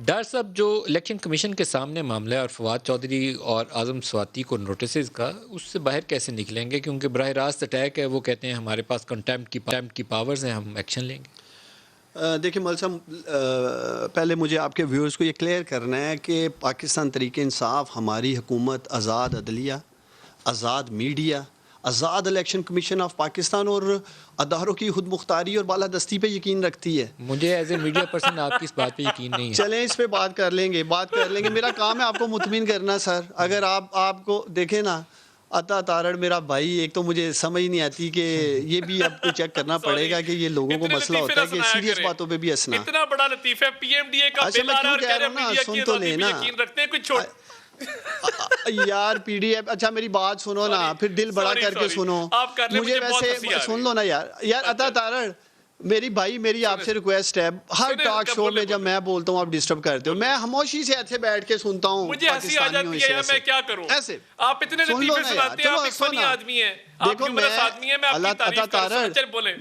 ڈار صاحب، جو election commission کے سامنے معاملہ ہے اور فواد چودھری اور اعظم سواتی کو نوٹسز کا، اس سے باہر کیسے نکلیں گے؟ کیونکہ براہ راست اٹیک ہے، وہ کہتے ہیں ہمارے پاس کنٹیمپٹ کی پاورز ہیں، ہم ایکشن لیں گے۔ دیکھیں مول صاحب، پہلے مجھے آپ کے ویورز کو یہ کلیئر کرنا ہے کہ پاکستان تحریک انصاف، ہماری حکومت آزاد عدلیہ، آزاد میڈیا، آزاد الیکشن کمیشن آف پاکستان اور اداروں کی خود مختاری اور بالادستی پہ یقین رکھتی ہے۔ مجھے ایز اے میڈیا پرسن آپ کی اس بات پہ یقین نہیں ہے۔ چلیں اس پہ بات کر لیں گے، میرا کام ہے آپ کو مطمئن کرنا سر۔ اگر آپ کو دیکھیں نا، عطا تارڑ میرا بھائی، ایک تو مجھے سمجھ نہیں آتی کہ یہ بھی آپ کو چیک کرنا پڑے گا کہ یہ لوگوں کو مسئلہ ہوتا ہے کہ سیریس باتوں پہ بھی ہنسنا۔ اتنا بڑا لطیفہ ہے، پی ایم ڈی اے کا بل آ رہا ہے اور کہہ رہے ہیں میڈیا کی آزادی پہ یقین رکھتے ہیں، کوئی چھوڑ یار پی ڈی ایف، اچھا میری بات سنو نا، پھر دل بڑا کر کے سنو مجھے، ویسے سن لو نا یار عطا تارڑ میری بھائی، میری آپ سے ریکویسٹ ہے، ہر ٹاک شو میں جب میں بولتا ہوں آپ ڈسٹرب کرتے ہو، میں خاموشی سے ایسے بیٹھ کے سنتا ہوں، مجھے ہنسی آ جاتی ہے، میں کیا کروں؟ ایسے آپ اتنے لطیفے سناتے ہیں، آپ ایک فنی آدمی ہیں، آپ ہیومرس آدمی ہیں، میں آپ کی تعریف کر سکتا ہوں، چل بولیں۔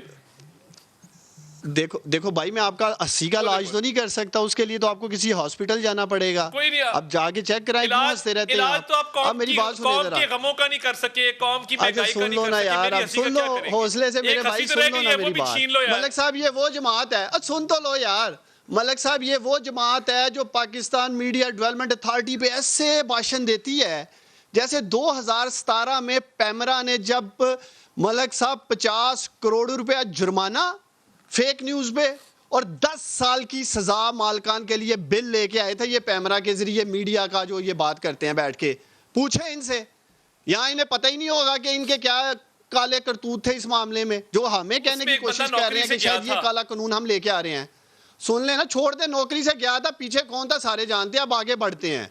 دیکھو بھائی، میں آپ کا 80 کا علاج تو نہیں کر سکتا، اس کے لیے تو آپ کو کسی ہاسپٹل جانا پڑے گا، اب جا کے چیک کرائیں، کیوں ہنستے رہتے ہیں علاج تو آپ قوم کے غموں کا نہیں کر سکے، قوم کی مہنگائی کا سن نہیں لو کر نا سکے، یار، اب سن لو حوصلے سے میرے بھائی، سن لو نا میری بات۔ ملک صاحب یہ وہ جماعت ہے، سن تو لو یار، ملک صاحب یہ وہ جماعت ہے جو پاکستان میڈیا ڈیولپمنٹ اتھارٹی پہ ایسے بھاشن دیتی ہے جیسے 2017 میں پیمرا نے جب ملک صاحب 50 کروڑ روپے جرمانہ فیک نیوز پہ اور 10 سال کی سزا مالکان کے لیے بل لے کے آئے تھے، یہ پیمرا کے ذریعے میڈیا کا جو یہ بات کرتے ہیں بیٹھ کے، پوچھیں ان سے، یہاں انہیں پتہ ہی نہیں ہوگا کہ ان کے کیا کالے کرتوت تھے اس معاملے میں، جو ہمیں کہنے کی کوشش کر رہے ہیں کہ شاید یہ کالا قانون ہم لے کے آ رہے ہیں۔ سن لیں نا، چھوڑ دیں، نوکری سے گیا تھا، پیچھے کون تھا سارے جانتے ہیں، اب آگے بڑھتے ہیں۔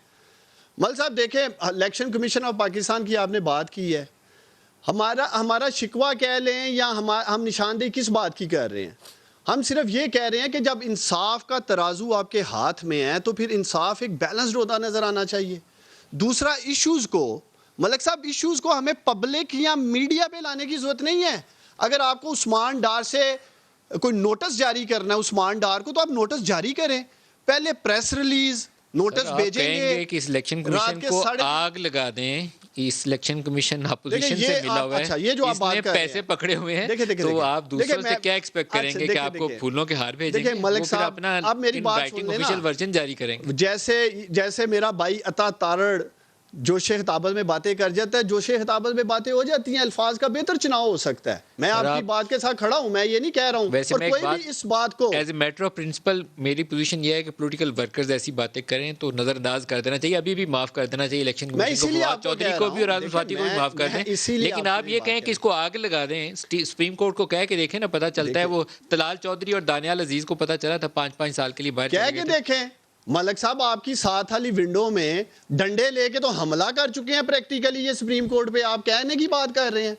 مل صاحب دیکھیں، الیکشن کمیشن آف پاکستان کی آپ نے بات کی ہے، ہمارا شکوہ کہہ لیں یا ہم نشاندہی کس بات کی کر رہے ہیں؟ ہم صرف یہ کہہ رہے ہیں کہ جب انصاف کا ترازو آپ کے ہاتھ میں ہے تو پھر انصاف ایک بیلنسڈ ہوتا نظر آنا چاہیے۔ دوسرا، ایشوز کو ملک صاحب، ایشوز کو ہمیں پبلک یا میڈیا پہ لانے کی ضرورت نہیں ہے۔ اگر آپ کو عثمان ڈار سے کوئی نوٹس جاری کرنا ہے، عثمان ڈار کو، تو آپ نوٹس جاری کریں، پہلے پریس ریلیز نوٹس بھیجیں گے کہ اس الیکشن کمیشن کو آگ لگا دیں، اس الیکشن کمیشن اپوزیشن سے ملا ہوا ہے، اس نے پیسے پکڑے ہوئے ہیں، تو آپ دوسروں سے کیا ایکسپیکٹ کریں گے کہ آپ کو پھولوں کے ہار بھیجیں گے؟ وہ پھر اپنا آفیشیل ورژن جاری کریں گے۔ جیسے میرا بھائی عطا تارڑ جوش خطابت میں باتیں کر جاتا ہے، جوش خطابت میں باتیں ہو جاتی ہیں، الفاظ کا بہتر چناؤ ہو سکتا ہے، میں آپ کی بات کے ساتھ کھڑا ہوں، میں یہ نہیں کہہ رہا ہوں، اور کوئی بھی اس بات کو as a matter of principle میری پوزیشن یہ ہے کہ پولیٹیکل ورکرز ایسی باتیں کریں تو نظر انداز کر دینا چاہیے، ابھی بھی معاف کر دینا چاہیے الیکشن کمیشن کو، فواد چودھری کو بھی اور اعظم سواتی کو بھی معاف کر دیں، لیکن آپ یہ کہیں کہ اس کو آگ لگا دیں، سپریم کورٹ کو کہہ کے دیکھیں نا، پتہ چلتا ہے وہ طلال چودھری اور دانیال عزیز کو پتہ چلا تھا 5 سال کے لیے باہر کہہ کے دیکھیں۔ ملک صاحب آپ کی 7 والی ونڈو میں ڈنڈے لے کے تو حملہ کر چکے ہیں پریکٹیکلی، یہ سپریم کورٹ پہ آپ کہنے کی بات کر رہے ہیں۔